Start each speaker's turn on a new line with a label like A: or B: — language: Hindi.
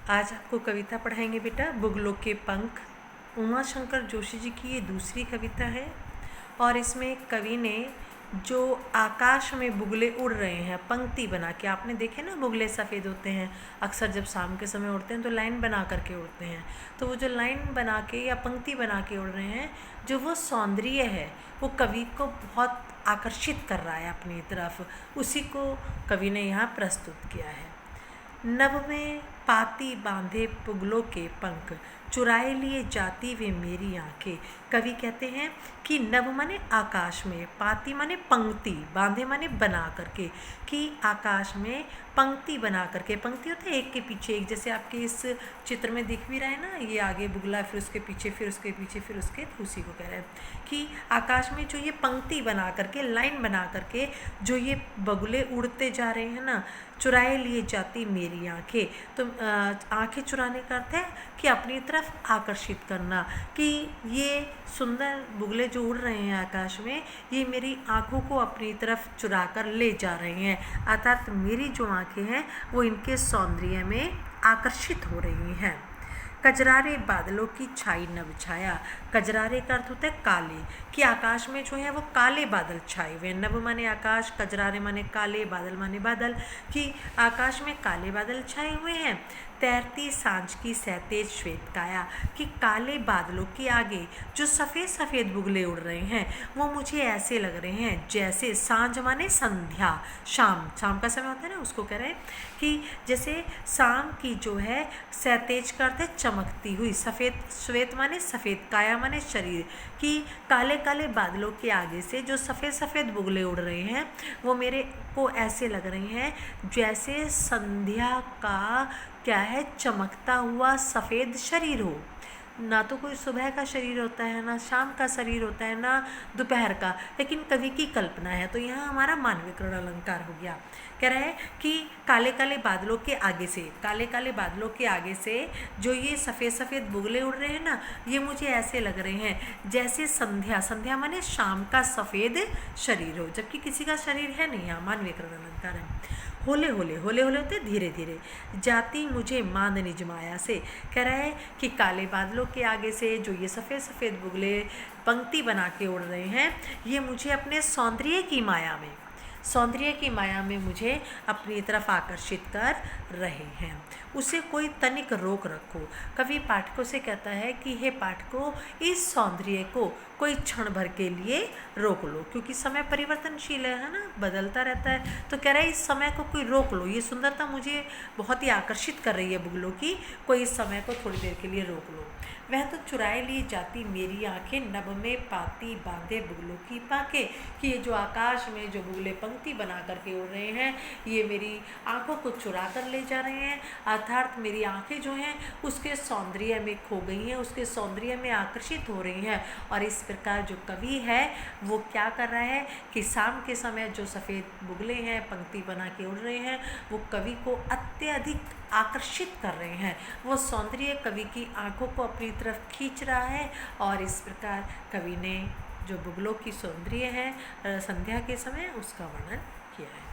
A: आज आपको कविता पढ़ाएंगे बेटा बुगलों के पंख। उमा शंकर जोशी जी की ये दूसरी कविता है और इसमें कवि ने जो आकाश में बुगले उड़ रहे हैं पंक्ति बना के, आपने देखे ना बुगले सफ़ेद होते हैं, अक्सर जब शाम के समय उड़ते हैं तो लाइन बना करके उड़ते हैं, तो वो जो लाइन बना के या पंक्ति बना के उड़ रहे हैं, जो वो सौंदर्य है वो कवि को बहुत आकर्षित कर रहा है अपनी तरफ, उसी को कवि ने यहाँ प्रस्तुत किया है। नभ में पाती बांधे पुगलों के पंख, चुराए लिए जाती वे मेरी आंखें। कवि कहते हैं कि नभ माने आकाश में, पाती माने पंक्ति, बांधे माने बना करके, कि आकाश में पंक्ति बना करके, पंक्ति होता है एक के पीछे एक, जैसे आपके इस चित्र में दिख भी रहा है ना, ये आगे बुगला फिर उसके पीछे फिर उसके पीछे फिर उसके, उसी को कह रहे हैं कि आकाश में जो ये पंक्ति बना करके, लाइन बना करके जो ये बगुले उड़ते जा रहे हैं ना, चुराए लिए जाती मेरी आंखें। तो आंखें चुराने का अर्थ है कि अपनी तरफ आकर्षित करना, कि ये सुंदर बुगले जो उड़ रहे हैं आकाश में, ये मेरी आंखों को अपनी तरफ चुरा कर ले जा रहे हैं, अर्थात मेरी जो आंखें हैं वो इनके सौंदर्य में आकर्षित हो रही हैं। कजरारे बादलों की छाई नभ छाया, कजरारे का अर्थ होता है काले, कि आकाश में जो है वो काले बादल छाए हुए। नभ माने आकाश, कजरारे माने काले, बादल माने बादल, कि आकाश में काले बादल छाए हुए हैं। तैरती सांझ की सहतेज श्वेत काया, कि काले बादलों के आगे जो सफ़ेद सफ़ेद बुगले उड़ रहे हैं वो मुझे ऐसे लग रहे हैं जैसे, सांझ माने संध्या, शाम, शाम का समय होता है ना, उसको कह रहे हैं कि जैसे शाम की जो है सहतेज का अर्थ है चमकती हुई, सफ़ेद, श्वेत माने सफ़ेद, काया माने शरीर, कि काले काले बादलों के आगे से जो सफ़ेद सफ़ेद बुगले उड़ रहे हैं वो मेरे को ऐसे लग रहे हैं जैसे संध्या का क्या है, चमकता हुआ सफ़ेद शरीर हो। ना तो कोई सुबह का शरीर होता है, ना शाम का शरीर होता है, ना दोपहर का, लेकिन कवि की कल्पना है, तो यहाँ हमारा मानविकरण अलंकार हो गया। कह रहा है कि काले काले बादलों के आगे से, काले काले बादलों के आगे से जो ये सफ़ेद सफ़ेद बुगले उड़ रहे हैं ना, ये मुझे ऐसे लग रहे हैं जैसे संध्या, संध्या माने शाम का सफ़ेद शरीर हो, जबकि किसी का शरीर है नहीं, यहाँ मानविकरण अलंकार है। होले होले, होले होले होते धीरे धीरे, जाती मुझे मांद निज माया से, कह रहा है कि काले बादलों के आगे से जो ये सफ़ेद सफ़ेद बुगले पंक्ति बना के उड़ रहे हैं, ये मुझे अपने सौंदर्य की माया में, सौंदर्य की माया में मुझे अपनी तरफ आकर्षित कर रहे हैं। उसे कोई तनिक रोक रखो, कवि पाठकों से कहता है कि हे पाठकों, इस सौंदर्य को कोई क्षण भर के लिए रोक लो, क्योंकि समय परिवर्तनशील है ना, बदलता रहता है, तो कह रहा है इस समय को कोई रोक लो, ये सुंदरता मुझे बहुत ही आकर्षित कर रही है बुगलों की, कोई इस समय को थोड़ी देर के लिए रोक लो। वह तो चुराए ली जाती मेरी आंखें, नभ में पाती बांधे बुगलों की पाके, कि ये जो आकाश में जो बुगले पंक्ति बना करके उड़ रहे हैं ये मेरी आंखों को चुरा कर ले जा रहे हैं, अर्थात मेरी आंखें जो हैं उसके सौंदर्य में खो गई हैं, उसके सौंदर्य में आकर्षित हो रही हैं। और इस प्रकार जो कवि है वो क्या कर रहा है कि शाम के समय जो सफ़ेद बुगले हैं पंक्ति बना के उड़ रहे हैं वो कवि को अत्यधिक आकर्षित कर रहे हैं, वो सौंदर्य कवि की आंखों को अपनी तरफ खींच रहा है। और इस प्रकार कवि ने जो बुगलों की सौंदर्य है संध्या के समय उसका वर्णन किया है।